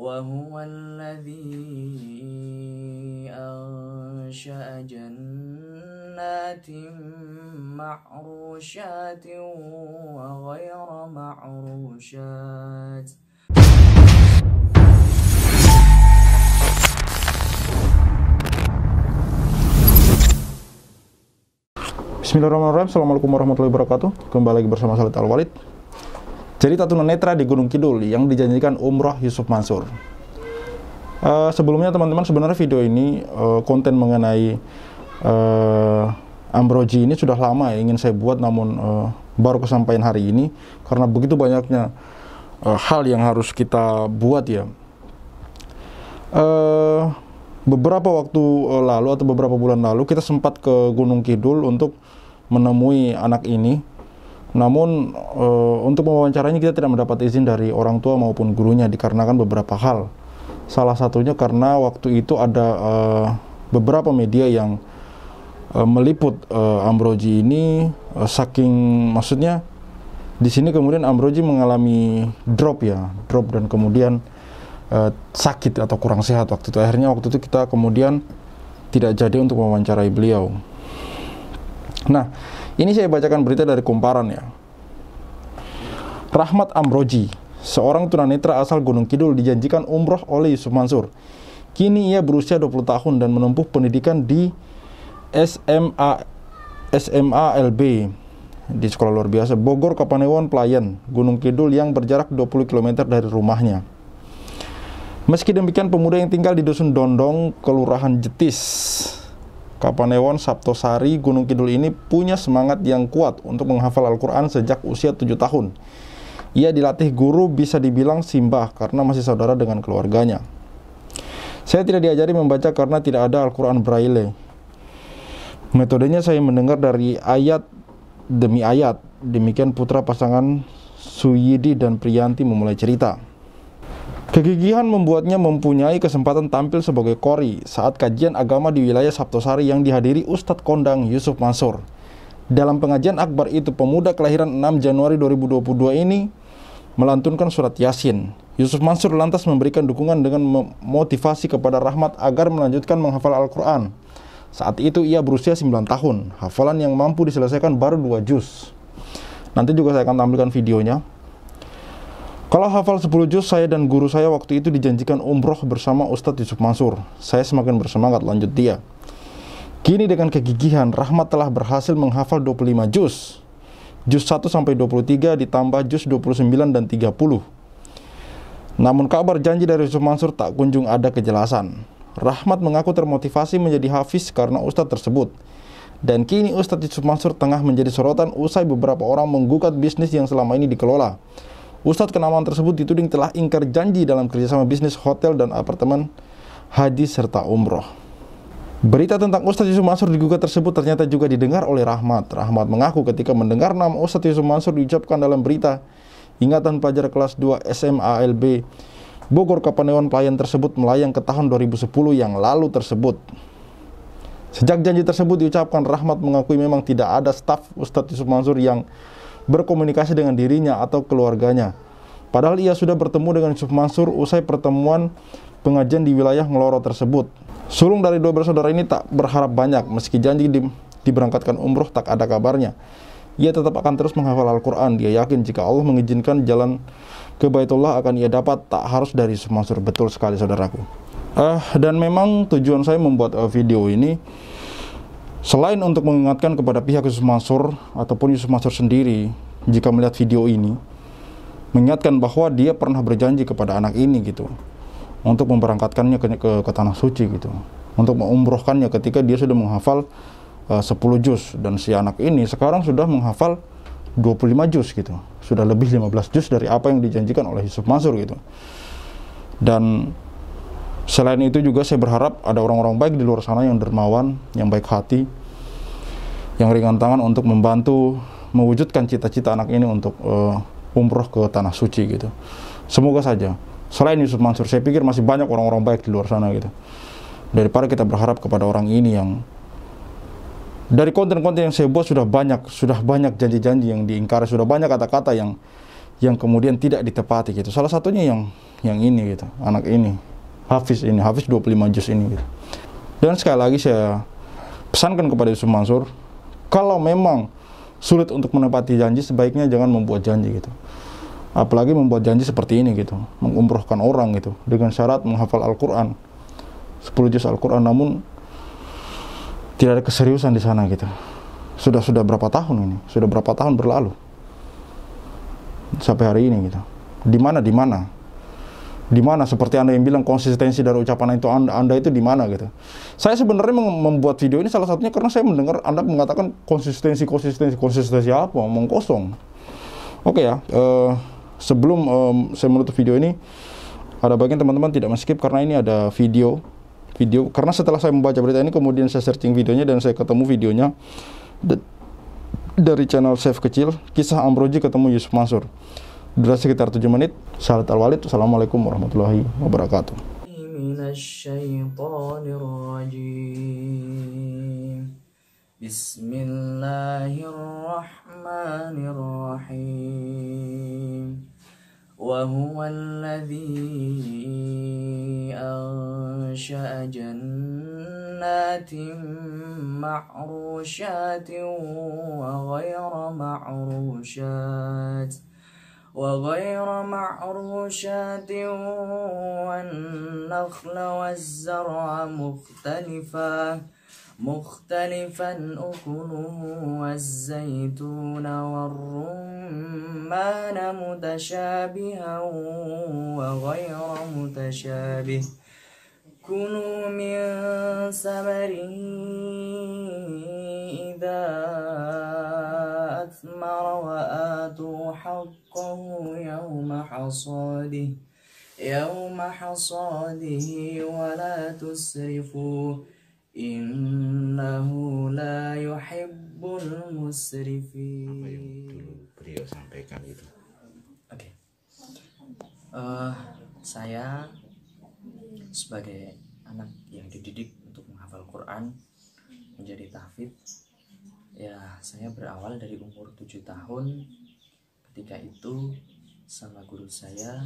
وهو الذي أنشأ جنات معروشات وغير معروشات. Bismillahirrahmanirrahim. Assalamualaikum warahmatullahi wabarakatuh. Kembali lagi bersama Khalid Al-Walid. Cerita tunanetra di Gunung Kidul yang dijanjikan umroh Yusuf Mansur. Sebelumnya teman-teman, sebenarnya video ini konten mengenai Ambroji ini sudah lama ya ingin saya buat, namun baru kesampaian hari ini karena begitu banyaknya hal yang harus kita buat ya. Beberapa waktu lalu atau beberapa bulan lalu kita sempat ke Gunung Kidul untuk menemui anak ini. Namun untuk mewawancaranya kita tidak mendapat izin dari orang tua maupun gurunya dikarenakan beberapa hal. Salah satunya karena waktu itu ada beberapa media yang meliput Ambroji ini, saking maksudnya di sini kemudian Ambroji mengalami drop dan kemudian sakit atau kurang sehat waktu itu. Akhirnya waktu itu kita kemudian tidak jadi untuk mewawancarai beliau. Nah, ini saya bacakan berita dari Kumparan ya. Rahmat Ambroji, seorang tunanetra asal Gunung Kidul, dijanjikan umroh oleh Yusuf Mansur. Kini ia berusia 20 tahun dan menempuh pendidikan di SMA LB di sekolah luar biasa Bogor Kapanewon Pelayan, Gunung Kidul yang berjarak 20 km dari rumahnya. Meski demikian, pemuda yang tinggal di Dusun Dondong, Kelurahan Jetis, Kapanewon, Saptosari, Gunung Kidul ini punya semangat yang kuat untuk menghafal Al-Quran sejak usia 7 tahun. Ia dilatih guru bisa dibilang simbah karena masih saudara dengan keluarganya. Saya tidak diajari membaca karena tidak ada Al-Quran Braille. Metodenya saya mendengar dari ayat demi ayat. Demikian putra pasangan Suyidi dan Priyanti memulai cerita. Kegigihan membuatnya mempunyai kesempatan tampil sebagai qori saat kajian agama di wilayah Saptosari yang dihadiri Ustadz Kondang Yusuf Mansur. Dalam pengajian akbar itu, pemuda kelahiran 6 Januari 2022 ini melantunkan surat Yasin. Yusuf Mansur lantas memberikan dukungan dengan memotivasi kepada Rahmat agar melanjutkan menghafal Al-Quran. Saat itu ia berusia 9 tahun, hafalan yang mampu diselesaikan baru 2 juz. Nanti juga saya akan tampilkan videonya. Kalau hafal 10 juz, saya dan guru saya waktu itu dijanjikan umroh bersama Ustadz Yusuf Mansur. Saya semakin bersemangat, lanjut dia. Kini dengan kegigihan, Rahmat telah berhasil menghafal 25 juz. Juz 1 sampai 23 ditambah juz 29 dan 30. Namun kabar janji dari Yusuf Mansur tak kunjung ada kejelasan. Rahmat mengaku termotivasi menjadi hafiz karena Ustadz tersebut. Dan kini Ustadz Yusuf Mansur tengah menjadi sorotan usai beberapa orang menggugat bisnis yang selama ini dikelola. Ustadz kenamaan tersebut dituding telah ingkar janji dalam kerjasama bisnis hotel dan apartemen haji serta umroh. Berita tentang Ustadz Yusuf Mansur digugat tersebut ternyata juga didengar oleh Rahmat. Rahmat mengaku ketika mendengar nama Ustadz Yusuf Mansur diucapkan dalam berita ingatan pelajar kelas 2 SMA LB Bogor Kapanewon Pelayan tersebut melayang ke tahun 2010 yang lalu tersebut. Sejak janji tersebut diucapkan, Rahmat mengakui memang tidak ada staf Ustadz Yusuf Mansur yang berkomunikasi dengan dirinya atau keluarganya. Padahal ia sudah bertemu dengan Yusuf Mansur usai pertemuan pengajian di wilayah Ngeloro tersebut. Sulung dari dua bersaudara ini tak berharap banyak, meski janji diberangkatkan umroh tak ada kabarnya. Ia tetap akan terus menghafal Al-Quran. Dia yakin jika Allah mengizinkan jalan ke Baitullah akan ia dapat, tak harus dari Yusuf Mansur. Betul sekali saudaraku. Dan memang tujuan saya membuat video ini selain untuk mengingatkan kepada pihak Yusuf Mansur ataupun Yusuf Mansur sendiri, jika melihat video ini, mengingatkan bahwa dia pernah berjanji kepada anak ini gitu, untuk memberangkatkannya ke tanah suci gitu, untuk mengumrohkannya ketika dia sudah menghafal 10 juz, dan si anak ini sekarang sudah menghafal 25 juz gitu, sudah lebih 15 juz dari apa yang dijanjikan oleh Yusuf Mansur gitu. Dan selain itu juga saya berharap ada orang-orang baik di luar sana yang dermawan, yang baik hati, yang ringan tangan untuk membantu mewujudkan cita-cita anak ini untuk umroh ke tanah suci gitu. Semoga saja. Selain Yusuf Mansur, saya pikir masih banyak orang-orang baik di luar sana gitu. Daripada kita berharap kepada orang ini yang dari konten-konten yang saya buat sudah banyak janji-janji yang diingkari, sudah banyak kata-kata yang yang kemudian tidak ditepati gitu. Salah satunya yang ini gitu, anak ini, Hafiz 25 juz ini gitu. Dan sekali lagi saya pesankan kepada Yusuf Mansur, kalau memang sulit untuk menepati janji, sebaiknya jangan membuat janji gitu. Apalagi membuat janji seperti ini gitu, mengumrohkan orang gitu dengan syarat menghafal Al-Quran 10 juz Al-Quran, namun tidak ada keseriusan di sana gitu. Sudah berapa tahun ini? Sudah berapa tahun berlalu sampai hari ini gitu. Di mana seperti Anda yang bilang konsistensi dari ucapan itu, Anda itu di mana gitu. Saya sebenarnya membuat video ini salah satunya karena saya mendengar Anda mengatakan konsistensi apa, omong kosong. Oke ya, sebelum saya menutup video ini, ada bagian teman-teman tidak men-skip karena ini ada video, karena setelah saya membaca berita ini kemudian saya searching videonya dan saya ketemu videonya dari channel Chef Kecil, kisah Amroji ketemu Yusuf Mansur. Durasi sekitar 7 menit. Salat Al-Walid. Assalamualaikum warahmatullahi wabarakatuh. Bismillahirrahmanirrahim. وهو الذي أنشأ جنات معروشات وغير معروشات والنخل والزرع مختلفا أكله والزيتون والرمان متشابها وغير متشابه كلوا من ثمره إذا أثمر وآتوا حقه يوم حصاده ولا تسرفوا Innahu la yuhibbul musrifin. Apa yang dulu beliau sampaikan itu? Oke. Saya sebagai anak yang dididik untuk menghafal Quran, menjadi tahfidz, ya saya berawal dari umur 7 tahun. Ketika itu sama guru saya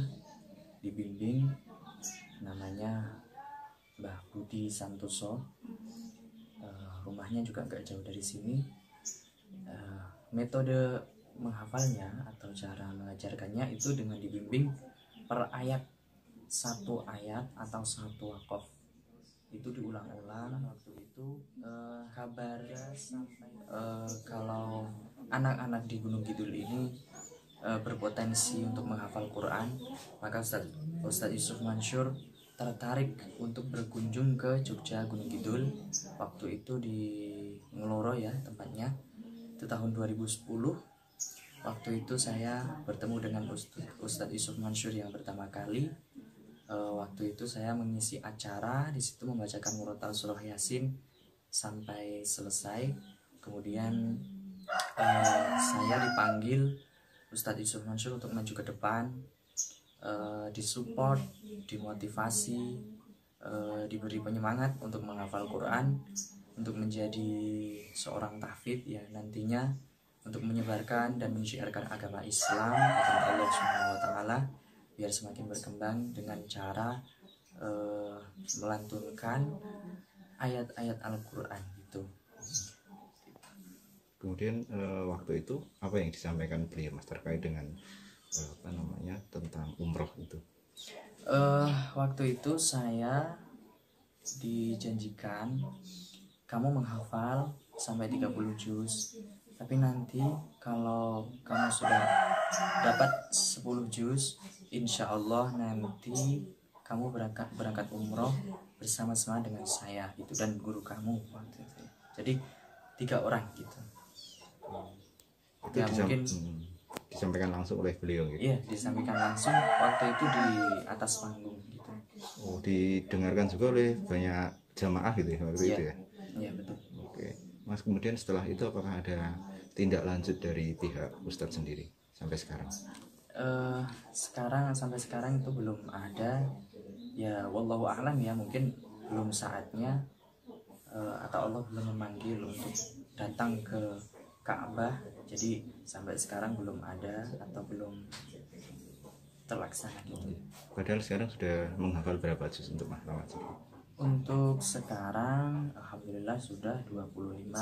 dibimbing, namanya Mbah Budi Santoso. Rumahnya juga gak jauh dari sini. Metode menghafalnya atau cara mengajarkannya itu dengan dibimbing per ayat, satu ayat atau satu wakaf itu diulang-ulang. Waktu itu kabarnya sampai kalau anak-anak di Gunung Kidul ini berpotensi untuk menghafal Quran, maka Ustadz Yusuf Mansur tertarik untuk berkunjung ke Jogja Gunung Kidul. Waktu itu di Ngeloro ya tempatnya, itu tahun 2010. Waktu itu saya bertemu dengan Ustadz Yusuf Mansur yang pertama kali. Waktu itu saya mengisi acara di situ, membacakan murotal surah Yasin sampai selesai. Kemudian saya dipanggil Ustadz Yusuf Mansur untuk maju ke depan, disupport, dimotivasi, diberi penyemangat untuk menghafal Quran, untuk menjadi seorang tahfidz ya nantinya, untuk menyebarkan dan menyiarkan agama Islam, agama Allah Subhanahu wa taala, biar semakin berkembang dengan cara melantunkan ayat-ayat Al-Quran gitu. Kemudian waktu itu apa yang disampaikan beliau Mas terkait dengan tentang umroh itu? Waktu itu saya dijanjikan, kamu menghafal sampai 30 juz, tapi nanti kalau kamu sudah dapat 10 juz, insya Allah nanti kamu berangkat umroh bersama-sama dengan saya itu dan guru kamu waktu itu. Jadi 3 orang gitu. Itu ya mungkin disampaikan langsung oleh beliau gitu? Iya, disampaikan langsung waktu itu di atas panggung gitu. Oh, didengarkan juga oleh banyak jamaah gitu ya waktu itu ya? Iya, betul. Oke, Mas, kemudian setelah itu apakah ada tindak lanjut dari pihak Ustadz sendiri sampai sekarang? Sampai sekarang itu belum ada. Ya, wallahu a'lam ya, mungkin belum saatnya atau Allah belum memanggil untuk datang ke Ka'bah, jadi sampai sekarang belum ada atau belum terlaksana gitu. Padahal sekarang sudah menghafal berapa juz untuk mahkamah wajib? Untuk sekarang alhamdulillah sudah 25,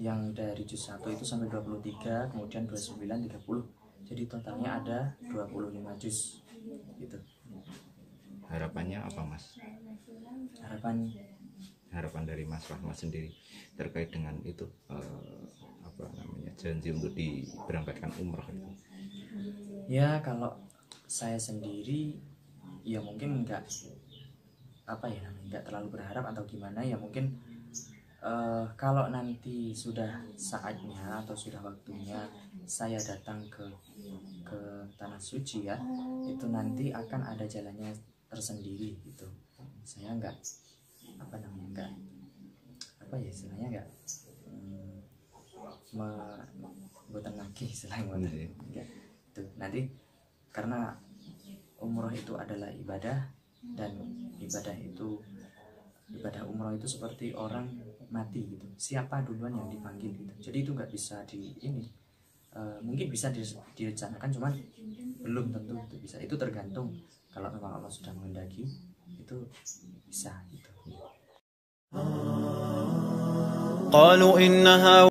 yang dari juz 1 itu sampai 23, kemudian 29, 30. Jadi totalnya ada 25 juz gitu. Harapannya apa Mas? Harapan dari Mas Rahmat sendiri terkait dengan itu, apa namanya, janji untuk diberangkatkan umroh itu? Ya kalau saya sendiri ya mungkin nggak terlalu berharap atau gimana ya, mungkin kalau nanti sudah saatnya atau sudah waktunya saya datang ke tanah suci ya, itu nanti akan ada jalannya tersendiri gitu. Saya istilahnya buatan lagi selain itu nanti, karena umroh itu adalah ibadah, dan ibadah umroh itu seperti orang mati gitu, siapa duluan yang dipanggil gitu. Jadi itu nggak bisa mungkin bisa direncanakan, cuman belum tentu itu bisa. Itu tergantung, kalau memang Allah sudah menghendaki itu bisa gitu. قالوا إنها